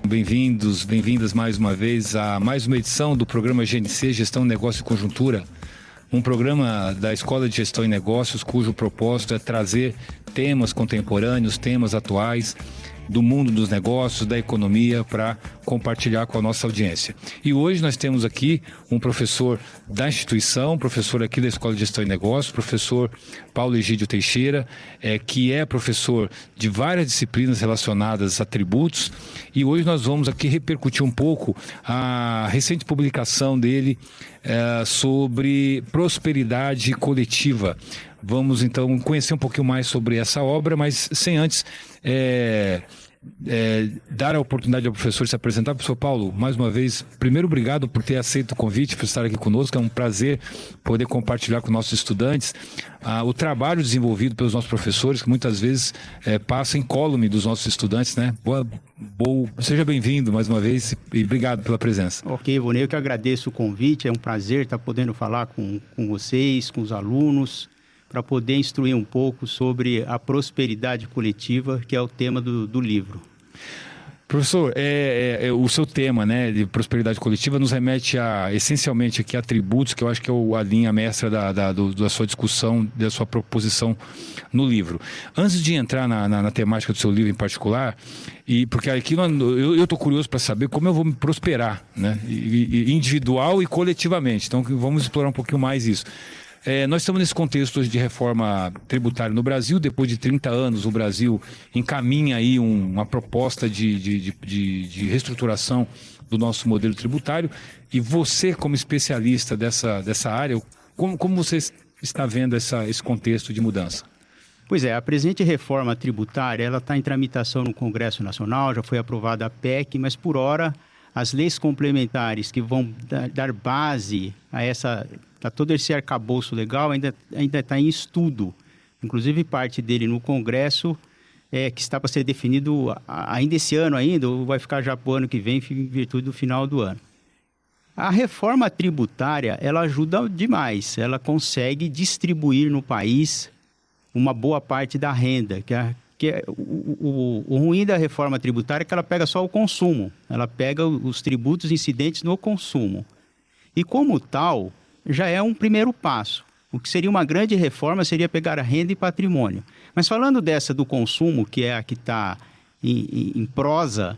Bem-vindos, bem-vindas mais uma vez a mais uma edição do programa GNC, Gestão, Negócio e Conjuntura. Um programa da Escola de Gestão e Negócios cujo propósito é trazer temas contemporâneos, temas atuais do mundo dos negócios, da economia, para compartilhar com a nossa audiência. E hoje nós temos aqui um professor da instituição, professor aqui da Escola de Gestão e Negócios, professor Paulo Egídio Teixeira, que é professor de várias disciplinas relacionadas a tributos, e hoje nós vamos aqui repercutir um pouco a recente publicação dele sobre prosperidade coletiva. Vamos então conhecer um pouquinho mais sobre essa obra, mas sem antes dar a oportunidade ao professor se apresentar. Professor Paulo, mais uma vez, primeiro obrigado por ter aceito o convite, por estar aqui conosco. É um prazer poder compartilhar com nossos estudantes o trabalho desenvolvido pelos nossos professores, que muitas vezes passa incólume dos nossos estudantes, né? Seja bem-vindo mais uma vez e obrigado pela presença. Ok, Ivonei, eu que agradeço o convite. É um prazer estar podendo falar com vocês, com os alunos, para poder instruir um pouco sobre a prosperidade coletiva, que é o tema do livro. Professor, o seu tema, né, de prosperidade coletiva nos remete essencialmente aqui a tributos, que eu acho que é a linha mestra da sua discussão, da sua proposição no livro. Antes de entrar na temática do seu livro em particular, porque aqui eu estou curioso para saber como eu vou me prosperar, né, individual e coletivamente. Então vamos explorar um pouquinho mais isso. Nós estamos nesse contexto hoje de reforma tributária no Brasil. Depois de 30 anos, o Brasil encaminha aí uma proposta de reestruturação do nosso modelo tributário. E você, como especialista dessa área, como você está vendo esse contexto de mudança? Pois é, a presente reforma tributária ela está em tramitação no Congresso Nacional, já foi aprovada a PEC, mas por hora as leis complementares que vão dar base a todo esse arcabouço legal ainda está em estudo. Inclusive parte dele no Congresso, que está para ser definido ainda esse ano ainda, ou vai ficar já para o ano que vem, em virtude do final do ano. A reforma tributária, ela ajuda demais, ela consegue distribuir no país uma boa parte da renda, o ruim da reforma tributária é que ela pega só o consumo, ela pega os tributos incidentes no consumo. E como tal, já é um primeiro passo. O que seria uma grande reforma seria pegar a renda e patrimônio. Mas falando dessa do consumo, que é a que está em prosa,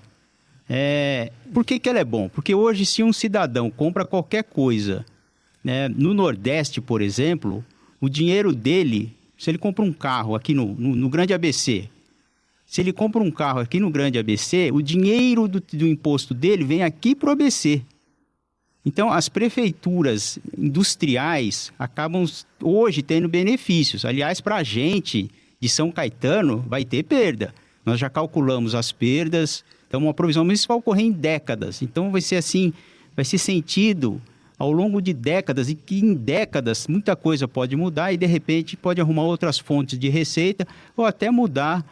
por que ela é bom? Porque hoje, se um cidadão compra qualquer coisa, né, no Nordeste, por exemplo, o dinheiro dele, se ele compra um carro aqui no Grande ABC, se ele compra um carro aqui no Grande ABC, o dinheiro do imposto dele vem aqui para o ABC. Então, as prefeituras industriais acabam hoje tendo benefícios. Aliás, para a gente de São Caetano, vai ter perda. Nós já calculamos as perdas, então uma provisão, mas isso vai ocorrer em décadas. Então, vai ser assim, vai ser sentido ao longo de décadas, e que em décadas muita coisa pode mudar e, de repente, pode arrumar outras fontes de receita ou até mudar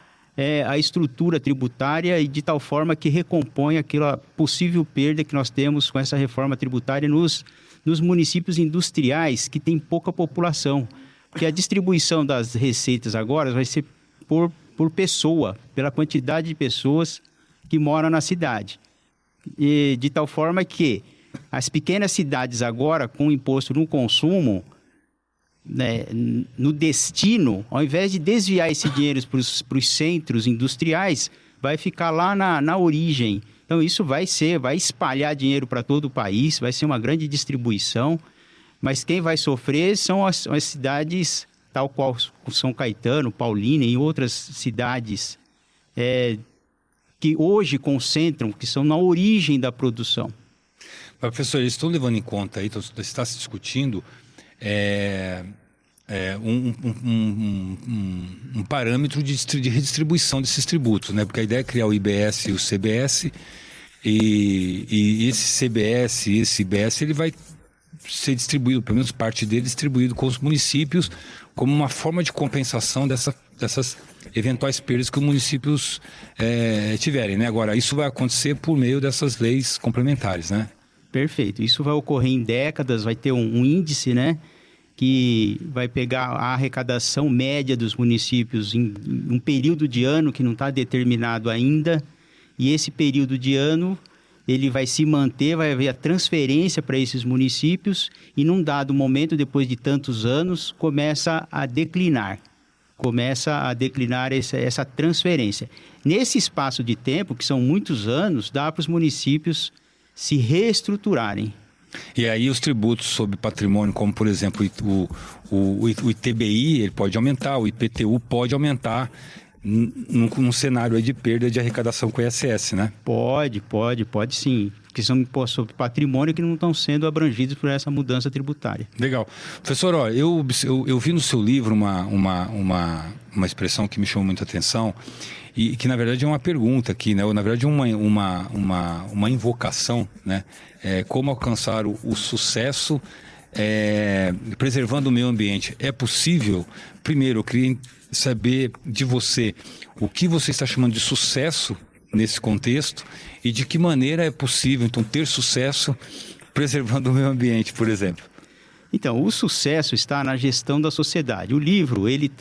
a estrutura tributária e de tal forma que recompõe aquela possível perda que nós temos com essa reforma tributária nos municípios industriais que têm pouca população. Porque a distribuição das receitas agora vai ser por pessoa, pela quantidade de pessoas que moram na cidade. E de tal forma que as pequenas cidades agora, com imposto no consumo, né, no destino, ao invés de desviar esse dinheiro para os centros industriais, vai ficar lá na origem. Então isso vai espalhar dinheiro para todo o país, vai ser uma grande distribuição, mas quem vai sofrer são as cidades, tal qual São Caetano, Paulínia e outras cidades que hoje concentram, que são na origem da produção. Mas, professor, eles estão levando em conta aí, está se discutindo um parâmetro de redistribuição desses tributos, né? Porque a ideia é criar o IBS e o CBS, e esse CBS e esse IBS ele vai ser distribuído, pelo menos parte dele distribuído com os municípios, como uma forma de compensação dessas eventuais perdas que os municípios tiverem, né? Agora, isso vai acontecer por meio dessas leis complementares, né? Perfeito. Isso vai ocorrer em décadas, vai ter um índice, né, que vai pegar a arrecadação média dos municípios em um período de ano que não está determinado ainda e esse período de ano ele vai se manter, vai haver a transferência para esses municípios e num dado momento, depois de tantos anos, começa a declinar essa transferência. Nesse espaço de tempo, que são muitos anos, dá para os municípios se reestruturarem. E aí os tributos sobre patrimônio, como por exemplo o ITBI, ele pode aumentar, o IPTU pode aumentar num cenário aí de perda de arrecadação com o ISS, né? Pode sim. Que são impostos sobre patrimônio que não estão sendo abrangidos por essa mudança tributária. Legal. Professor, ó, eu vi no seu livro uma expressão que me chamou muita atenção e que na verdade é uma pergunta aqui, né? Ou, na verdade uma invocação, né? Como alcançar o sucesso preservando o meio ambiente. É possível? Primeiro, eu queria saber de você o que você está chamando de sucesso nesse contexto e de que maneira é possível, então, ter sucesso preservando o meio ambiente, por exemplo. Então, o sucesso está na gestão da sociedade. O livro, ele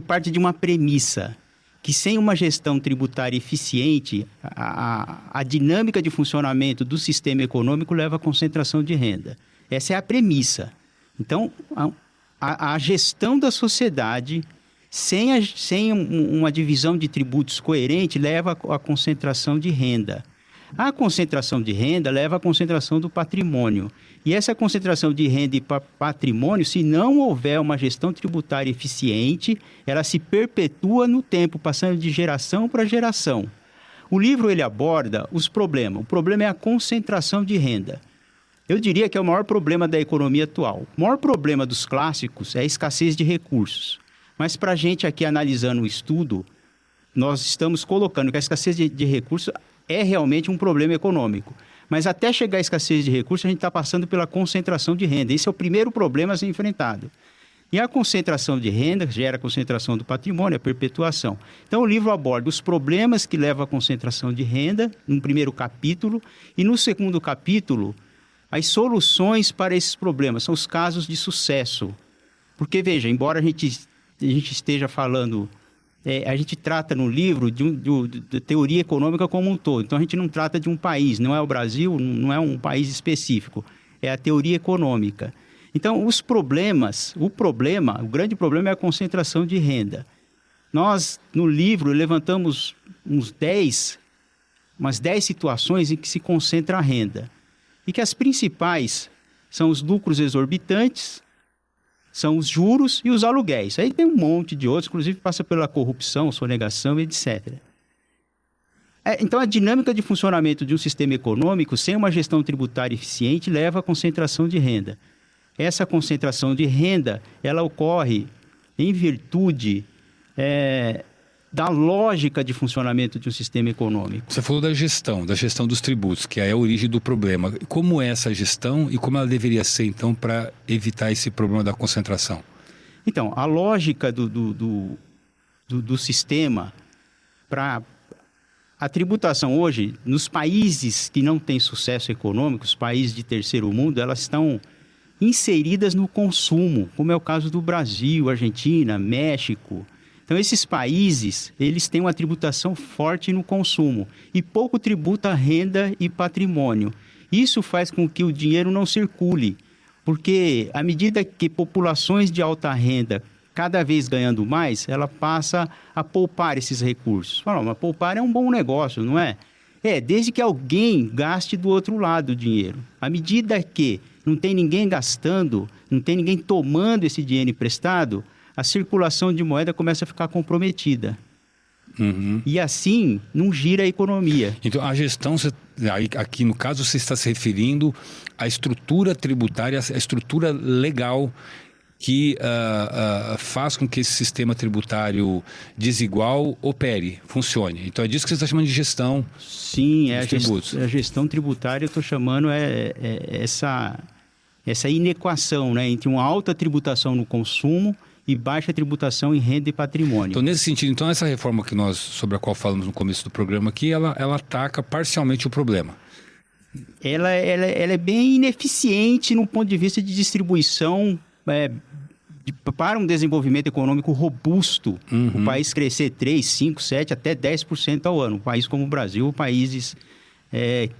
parte de uma premissa que sem uma gestão tributária eficiente, a dinâmica de funcionamento do sistema econômico leva à concentração de renda. Essa é a premissa. Então, a gestão da sociedade, sem uma divisão de tributos coerente, leva à concentração de renda. A concentração de renda leva à concentração do patrimônio. E essa concentração de renda e patrimônio, se não houver uma gestão tributária eficiente, ela se perpetua no tempo, passando de geração para geração. O livro ele aborda os problemas. O problema é a concentração de renda. Eu diria que é o maior problema da economia atual. O maior problema dos clássicos é a escassez de recursos. Mas para a gente aqui analisando o estudo, nós estamos colocando que a escassez de recursos é realmente um problema econômico. Mas até chegar à escassez de recursos, a gente está passando pela concentração de renda. Esse é o primeiro problema a ser enfrentado. E a concentração de renda gera a concentração do patrimônio, a perpetuação. Então, o livro aborda os problemas que levam à concentração de renda, no primeiro capítulo, e no segundo capítulo, as soluções para esses problemas, são os casos de sucesso. Porque, veja, embora a gente esteja falando, a gente trata no livro de teoria econômica como um todo. Então, a gente não trata de um país, não é o Brasil, não é um país específico, é a teoria econômica. Então, o grande problema é a concentração de renda. Nós, no livro, levantamos umas 10 situações em que se concentra a renda. E que as principais são os lucros exorbitantes, são os juros e os aluguéis. Aí tem um monte de outros, inclusive passa pela corrupção, sonegação, etc. Então, a dinâmica de funcionamento de um sistema econômico, sem uma gestão tributária eficiente, leva à concentração de renda. Essa concentração de renda, ela ocorre em virtude da lógica de funcionamento de um sistema econômico. Você falou da gestão dos tributos, que é a origem do problema. Como é essa gestão e como ela deveria ser, então, para evitar esse problema da concentração? Então, a lógica do sistema para a tributação hoje, nos países que não têm sucesso econômico, os países de terceiro mundo, elas estão inseridas no consumo, como é o caso do Brasil, Argentina, México. Então, esses países, eles têm uma tributação forte no consumo e pouco tributa renda e patrimônio. Isso faz com que o dinheiro não circule, porque à medida que populações de alta renda, cada vez ganhando mais, ela passa a poupar esses recursos. Mas poupar é um bom negócio, não é? Desde que alguém gaste do outro lado o dinheiro. À medida que não tem ninguém gastando, não tem ninguém tomando esse dinheiro emprestado, a circulação de moeda começa a ficar comprometida. Uhum. E assim, não gira a economia. Então, a gestão, aqui no caso, você está se referindo à estrutura tributária, à estrutura legal que faz com que esse sistema tributário desigual opere, funcione. Então, é disso que você está chamando de gestão. Sim, a gestão tributária, eu estou chamando essa inequação, né, entre uma alta tributação no consumo e baixa tributação em renda e patrimônio. Então, nesse sentido, essa reforma sobre a qual falamos no começo do programa aqui, ela ataca parcialmente o problema. Ela é bem ineficiente no ponto de vista de distribuição para um desenvolvimento econômico robusto, o país crescer 3, 5, 7, até 10% ao ano. Um país como o Brasil, países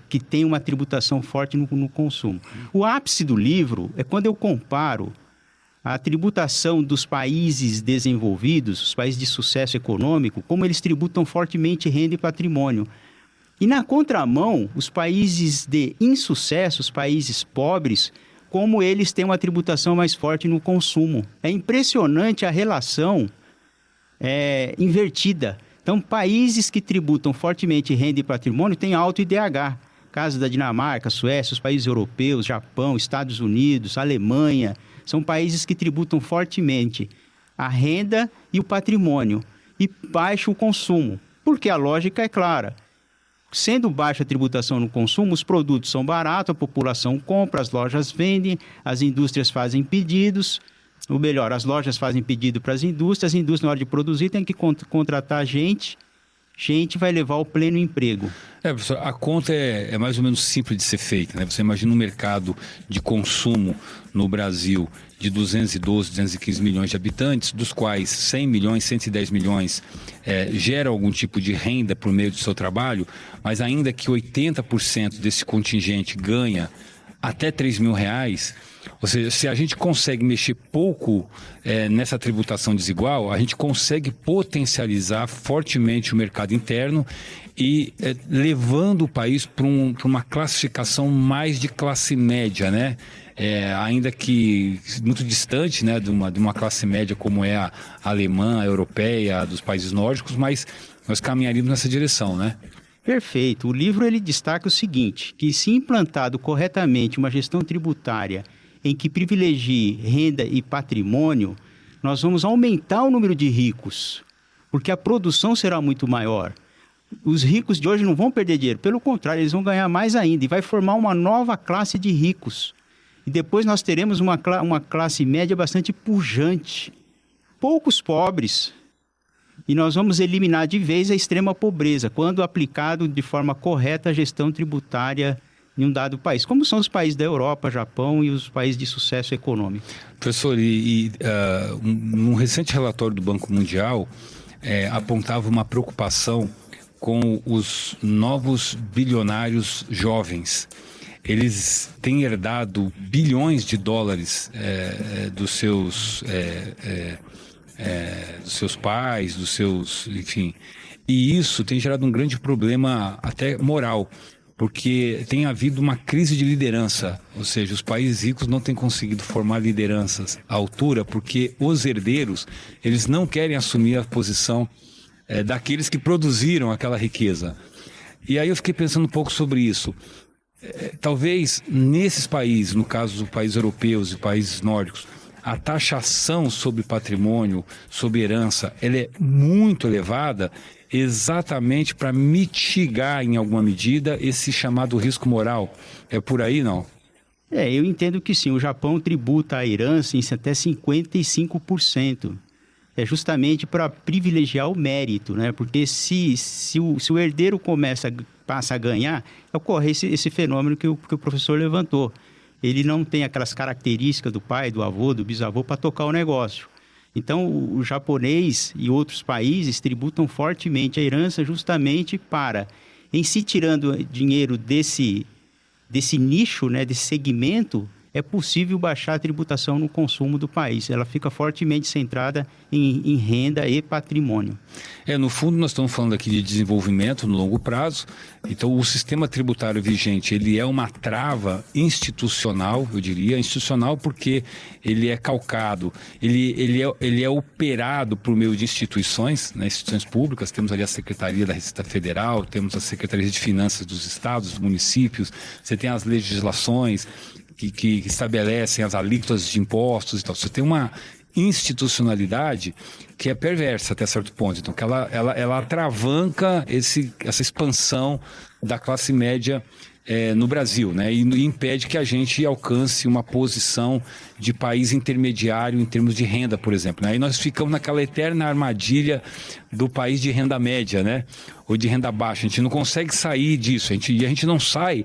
que têm uma tributação forte no consumo. O ápice do livro é quando eu comparo a tributação dos países desenvolvidos, os países de sucesso econômico, como eles tributam fortemente renda e patrimônio. E na contramão, os países de insucesso, os países pobres, como eles têm uma tributação mais forte no consumo. É impressionante a relação invertida. Então, países que tributam fortemente renda e patrimônio têm alto IDH. Caso da Dinamarca, Suécia, os países europeus, Japão, Estados Unidos, Alemanha, são países que tributam fortemente a renda e o patrimônio e baixo o consumo. Porque a lógica é clara. Sendo baixa a tributação no consumo, os produtos são baratos, a população compra, as lojas vendem, as indústrias fazem pedidos, ou melhor, as lojas fazem pedido para as indústrias, na hora de produzir tem que contratar gente vai levar ao pleno emprego. Professor, a conta é mais ou menos simples de ser feita, né? Você imagina um mercado de consumo no Brasil de 212, 215 milhões de habitantes, dos quais 100 milhões, 110 milhões geram algum tipo de renda por meio do seu trabalho, mas ainda que 80% desse contingente ganha até 3 mil reais, ou seja, se a gente consegue mexer pouco nessa tributação desigual, a gente consegue potencializar fortemente o mercado interno e levando o país para uma classificação mais de classe média, né? Ainda que muito distante, né, de uma classe média como é a alemã, a europeia, a dos países nórdicos, mas nós caminharíamos nessa direção, né? Perfeito. O livro ele destaca o seguinte, que se implantado corretamente uma gestão tributária em que privilegie renda e patrimônio, nós vamos aumentar o número de ricos, porque a produção será muito maior. Os ricos de hoje não vão perder dinheiro, pelo contrário, eles vão ganhar mais ainda e vai formar uma nova classe de ricos. E depois nós teremos uma classe média bastante pujante, poucos pobres, e nós vamos eliminar de vez a extrema pobreza, quando aplicado de forma correta a gestão tributária em um dado país, como são os países da Europa, Japão e os países de sucesso econômico. Professor, num recente relatório do Banco Mundial, apontava uma preocupação com os novos bilionários jovens. Eles têm herdado bilhões de dólares dos seus pais, enfim. E isso tem gerado um grande problema até moral, porque tem havido uma crise de liderança, ou seja, os países ricos não têm conseguido formar lideranças à altura, porque os herdeiros, eles não querem assumir a posição daqueles que produziram aquela riqueza. E aí eu fiquei pensando um pouco sobre isso. Talvez nesses países, no caso dos países europeus e países nórdicos, a taxação sobre patrimônio, sobre herança, ela é muito elevada exatamente para mitigar, em alguma medida, esse chamado risco moral. É por aí, não? Eu entendo que sim. O Japão tributa a herança em até 55%. É justamente para privilegiar o mérito, né? Porque se o herdeiro passa a ganhar, ocorre esse fenômeno que o professor levantou. Ele não tem aquelas características do pai, do avô, do bisavô para tocar o negócio. Então, o japonês e outros países tributam fortemente a herança justamente para, em se tirando dinheiro desse nicho, né, desse segmento, é possível baixar a tributação no consumo do país. Ela fica fortemente centrada em renda e patrimônio. No fundo, nós estamos falando aqui de desenvolvimento no longo prazo. Então, o sistema tributário vigente, ele é uma trava institucional, eu diria, institucional porque ele é calcado, ele é operado por meio de instituições, né, instituições públicas. Temos ali a Secretaria da Receita Federal, temos a Secretaria de Finanças dos estados, dos municípios, você tem as legislações que estabelecem as alíquotas de impostos e tal. Você tem uma institucionalidade que é perversa até certo ponto. Então, que ela atravanca essa expansão da classe média no Brasil, né? E impede que a gente alcance uma posição de país intermediário em termos de renda, por exemplo, né? Aí nós ficamos naquela eterna armadilha do país de renda média, né? Ou de renda baixa. A gente não consegue sair disso. E a gente não sai...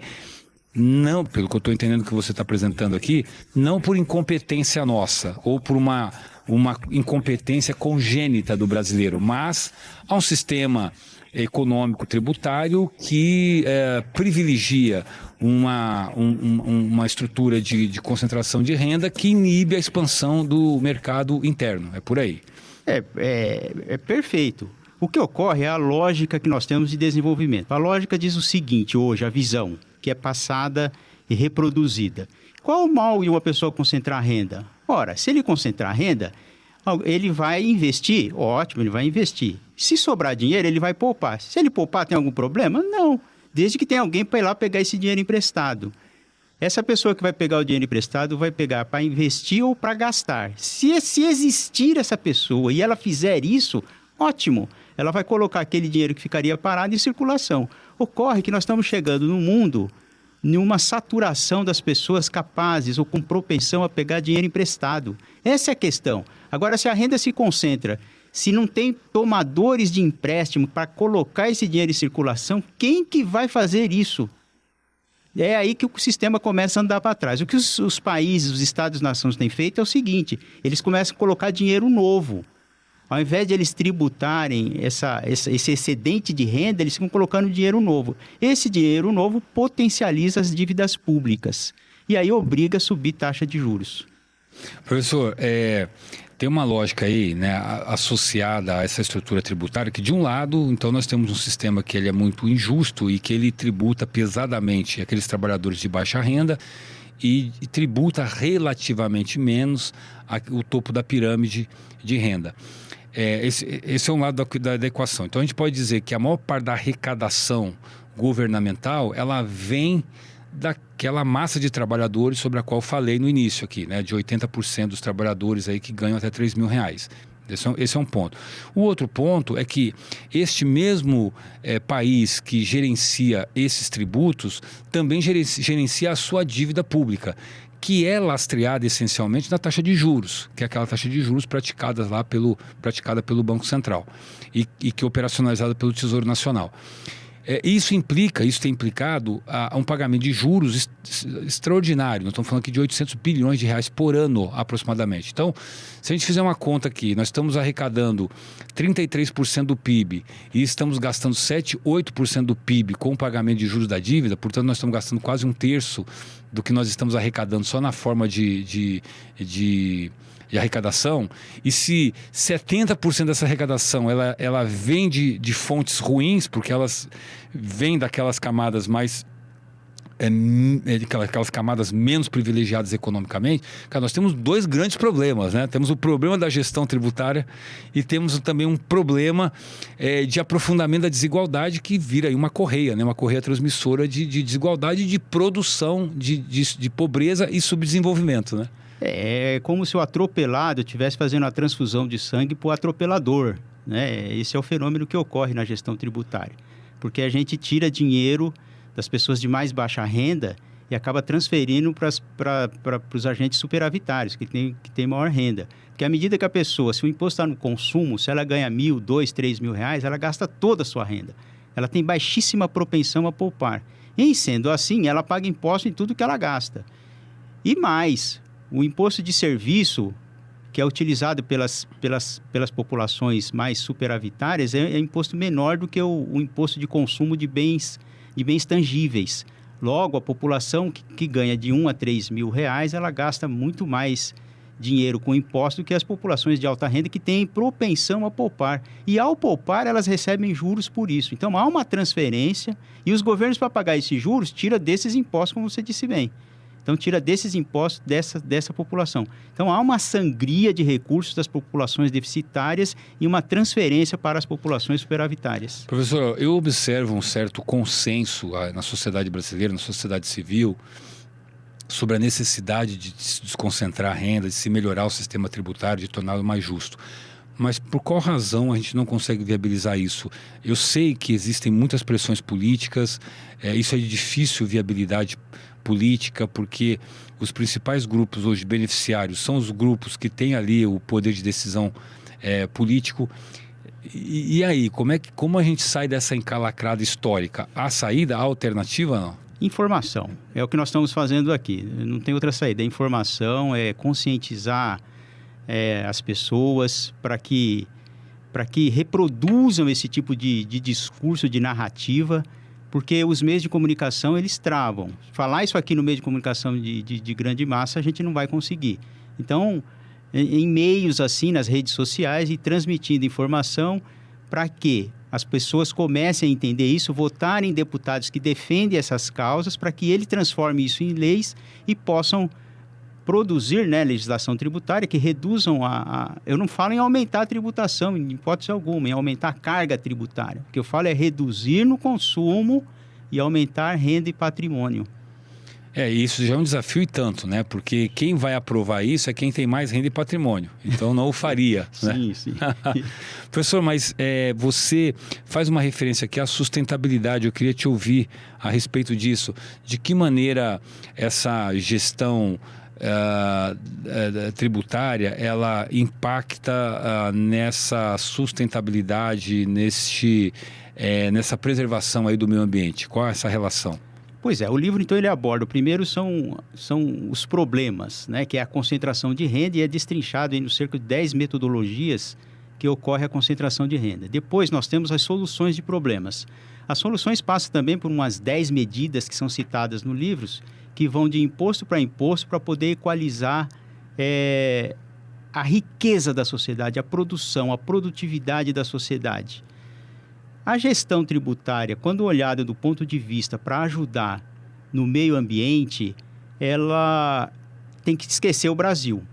Não, pelo que eu estou entendendo que você está apresentando aqui, não por incompetência nossa ou por uma uma incompetência congênita do brasileiro, mas há um sistema econômico tributário que privilegia uma estrutura de concentração de renda que inibe a expansão do mercado interno. É por aí. É perfeito. O que ocorre é a lógica que nós temos de desenvolvimento. A lógica diz o seguinte hoje, a visão, que é passada e reproduzida. Qual o mal de uma pessoa concentrar renda? Ora, se ele concentrar renda, ele vai investir? Ótimo, ele vai investir. Se sobrar dinheiro, ele vai poupar. Se ele poupar, tem algum problema? Não. Desde que tenha alguém para ir lá pegar esse dinheiro emprestado. Essa pessoa que vai pegar o dinheiro emprestado vai pegar para investir ou para gastar. Se existir essa pessoa e ela fizer isso, ótimo. Ela vai colocar aquele dinheiro que ficaria parado em circulação. Ocorre que nós estamos chegando no mundo numa saturação das pessoas capazes ou com propensão a pegar dinheiro emprestado. Essa é a questão. Agora, se a renda se concentra, se não tem tomadores de empréstimo para colocar esse dinheiro em circulação, quem que vai fazer isso? É aí que o sistema começa a andar para trás. O que os países, os estados-nações têm feito é o seguinte, eles começam a colocar dinheiro novo. Ao invés de eles tributarem esse excedente de renda, eles ficam colocando dinheiro novo. Esse dinheiro novo potencializa as dívidas públicas e aí obriga a subir taxa de juros. Professor, tem uma lógica aí, né, associada a essa estrutura tributária que, de um lado, então nós temos um sistema que ele é muito injusto e que ele tributa pesadamente aqueles trabalhadores de baixa renda e tributa relativamente menos o topo da pirâmide de renda. Esse é um lado da equação. Então a gente pode dizer que a maior parte da arrecadação governamental ela vem daquela massa de trabalhadores sobre a qual falei no início aqui, né, de 80% dos trabalhadores aí que ganham até R$3.000. Esse é um ponto. O outro ponto é que este mesmo país que gerencia esses tributos também gerencia a sua dívida pública, que é lastreada essencialmente na taxa de juros, que é aquela taxa de juros praticada pelo Banco Central e que é operacionalizada pelo Tesouro Nacional. Isso tem implicado a um pagamento de juros extraordinário. Nós estamos falando aqui de R$800 bilhões por ano, aproximadamente. Então, se a gente fizer uma conta aqui, nós estamos arrecadando 33% do PIB e estamos gastando 7%, 8% do PIB com o pagamento de juros da dívida, portanto, nós estamos gastando quase 1/3 do que nós estamos arrecadando só na forma de arrecadação, e se 70% dessa arrecadação ela vem de fontes ruins, porque elas vêm daquelas camadas mais aquelas camadas menos privilegiadas economicamente, cara, nós temos dois grandes problemas, né? Temos o problema da gestão tributária e temos também um problema de aprofundamento da desigualdade que vira aí uma correia, né? Uma correia transmissora de desigualdade, de produção, de pobreza e subdesenvolvimento, né? É como se o atropelado estivesse fazendo a transfusão de sangue para o atropelador, né? Esse é o fenômeno que ocorre na gestão tributária. Porque a gente tira dinheiro das pessoas de mais baixa renda e acaba transferindo para os agentes superavitários, que tem maior renda. Porque à medida que a pessoa, se o imposto está no consumo, se ela ganha R$1.000, R$2.000, R$3.000, ela gasta toda a sua renda. Ela tem baixíssima propensão a poupar. Em sendo assim, ela paga imposto em tudo que ela gasta. E mais, o imposto de serviço, que é utilizado pelas populações mais superavitárias, é imposto menor do que o imposto de consumo de bens tangíveis. Logo, a população que ganha de R$1.000 a R$3.000, ela gasta muito mais dinheiro com imposto do que as populações de alta renda que têm propensão a poupar. E ao poupar, elas recebem juros por isso. Então, há uma transferência e os governos, para pagar esses juros, tiram desses impostos, como você disse bem. Então, tira desses impostos dessa população. Então, há uma sangria de recursos das populações deficitárias e uma transferência para as populações superavitárias. Professor, eu observo um certo consenso na sociedade brasileira, na sociedade civil, sobre a necessidade de se desconcentrar a renda, de se melhorar o sistema tributário, de torná-lo mais justo. Mas por qual razão a gente não consegue viabilizar isso? Eu sei que existem muitas pressões políticas, isso é de difícil viabilidade política, porque os principais grupos hoje beneficiários são os grupos que têm ali o poder de decisão político. E aí, como a gente sai dessa encalacrada histórica? Há saída, há alternativa, não? Informação, é o que nós estamos fazendo aqui, não tem outra saída. A informação é conscientizar as pessoas, para que reproduzam esse tipo de discurso, de narrativa, porque os meios de comunicação, eles travam. Falar isso aqui no meio de comunicação de grande massa, a gente não vai conseguir. Então, em meios assim, nas redes sociais, e transmitindo informação para que as pessoas comecem a entender isso, votarem em deputados que defendem essas causas, para que ele transforme isso em leis e possam produzir, né, legislação tributária que reduzam eu não falo em aumentar a tributação, em hipótese alguma, em aumentar a carga tributária. O que eu falo é reduzir no consumo e aumentar renda e patrimônio. Isso já é um desafio e tanto, né? Porque quem vai aprovar isso é quem tem mais renda e patrimônio. Então não o faria. Sim, né? sim. Professor, mas você faz uma referência aqui à sustentabilidade. Eu queria te ouvir a respeito disso. De que maneira essa gestão tributária, ela impacta nessa sustentabilidade, nessa preservação aí do meio ambiente? Qual é essa relação? Pois é, o livro então ele aborda, o primeiro são os problemas, né, que é a concentração de renda, e é destrinchado aí no cerca de 10 metodologias que ocorre a concentração de renda. Depois nós temos as soluções de problemas. As soluções passam também por umas 10 medidas que são citadas no livro, que vão de imposto para poder equalizar a riqueza da sociedade, a produção, a produtividade da sociedade. A gestão tributária, quando olhada do ponto de vista para ajudar no meio ambiente, ela tem que esquecer o Brasil.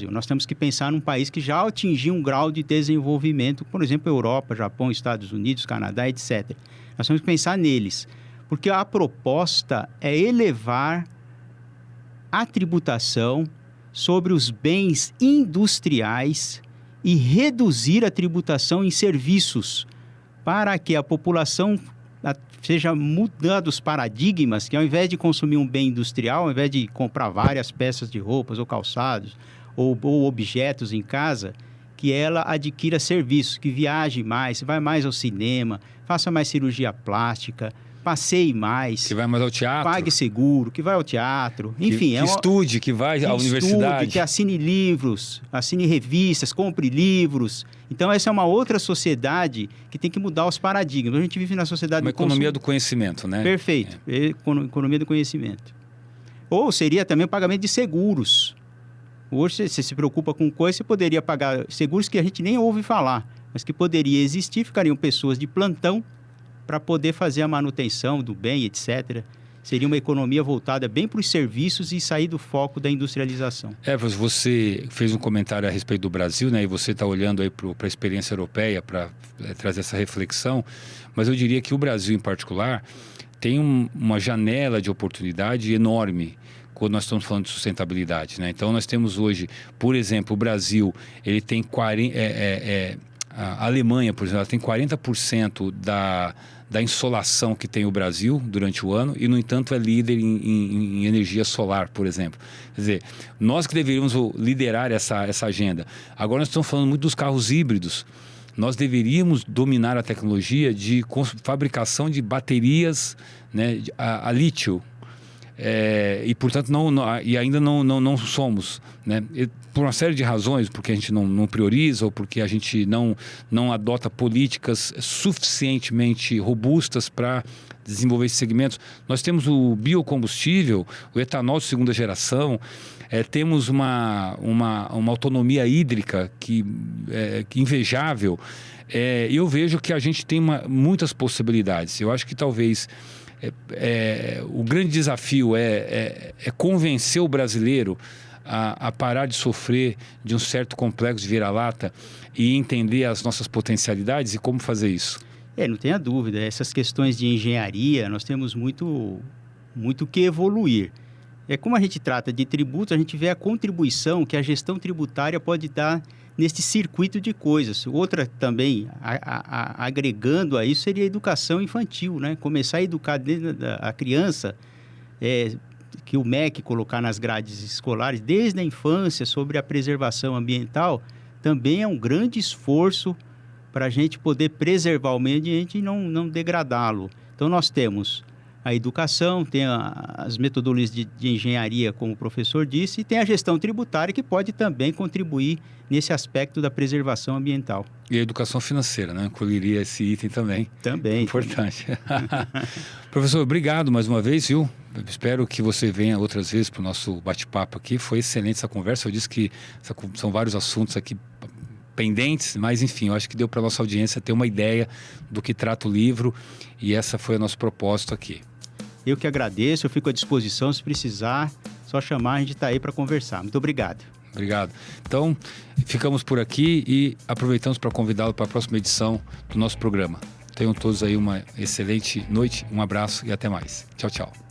Nós temos que pensar num país que já atingiu um grau de desenvolvimento, por exemplo, Europa, Japão, Estados Unidos, Canadá, etc. Nós temos que pensar neles. Porque a proposta é elevar a tributação sobre os bens industriais e reduzir a tributação em serviços, para que a população seja mudando os paradigmas, que ao invés de consumir um bem industrial, ao invés de comprar várias peças de roupas ou calçados ou objetos em casa, que ela adquira serviços, que viaje mais, vá mais ao cinema, faça mais cirurgia plástica, passeie mais. Que vai mais ao teatro. Pague seguro, que vai ao teatro. Enfim, que estude, que vai à universidade. Que assine livros, assine revistas, compre livros. Então, essa é uma outra sociedade que tem que mudar os paradigmas. A gente vive na sociedade uma economia do conhecimento, né? Perfeito. Economia do conhecimento. Ou seria também o pagamento de seguros. Hoje, você se preocupa com coisa, você poderia pagar seguros que a gente nem ouve falar, mas que poderia existir, ficariam pessoas de plantão para poder fazer a manutenção do bem, etc. Seria uma economia voltada bem para os serviços e sair do foco da industrialização. Você fez um comentário a respeito do Brasil, né? E você está olhando aí para a experiência europeia para trazer essa reflexão, mas eu diria que o Brasil, em particular, tem uma janela de oportunidade enorme quando nós estamos falando de sustentabilidade, né? Então, nós temos hoje, por exemplo, o Brasil, ele tem a Alemanha, por exemplo, ela tem 40% da insolação que tem o Brasil durante o ano e, no entanto, é líder em energia solar, por exemplo. Quer dizer, nós que deveríamos liderar essa agenda. Agora nós estamos falando muito dos carros híbridos. Nós deveríamos dominar a tecnologia de fabricação de baterias, né, a lítio. E, portanto, ainda não somos, né? Por uma série de razões, porque a gente não prioriza ou porque a gente não adota políticas suficientemente robustas para desenvolver esses segmentos. Nós temos o biocombustível, o etanol de segunda geração, temos uma autonomia hídrica que invejável. Eu vejo que a gente tem muitas possibilidades. Eu acho que talvez o grande desafio é convencer o brasileiro a parar de sofrer de um certo complexo de vira-lata e entender as nossas potencialidades e como fazer isso. Não tenha dúvida. Essas questões de engenharia, nós temos muito que evoluir. Como a gente trata de tributos, a gente vê a contribuição que a gestão tributária pode dar neste circuito de coisas. Outra também, agregando a isso, seria a educação infantil, né? Começar a educar a criança, que o MEC colocar nas grades escolares, desde a infância, sobre a preservação ambiental, também é um grande esforço para a gente poder preservar o meio ambiente e não degradá-lo. Então, nós temos a educação, tem as metodologias de engenharia, como o professor disse, e tem a gestão tributária, que pode também contribuir nesse aspecto da preservação ambiental. E a educação financeira, né? Incluiria esse item também. Também. Importante. Professor, obrigado mais uma vez, viu? Eu espero que você venha outras vezes para o nosso bate-papo aqui. Foi excelente essa conversa. Eu disse que são vários assuntos aqui pendentes, mas enfim, eu acho que deu para a nossa audiência ter uma ideia do que trata o livro, e essa foi o nosso propósito aqui. Eu que agradeço, eu fico à disposição, se precisar, só chamar, a gente está aí para conversar. Muito obrigado. Obrigado. Então, ficamos por aqui e aproveitamos para convidá-lo para a próxima edição do nosso programa. Tenham todos aí uma excelente noite, um abraço e até mais. Tchau, tchau.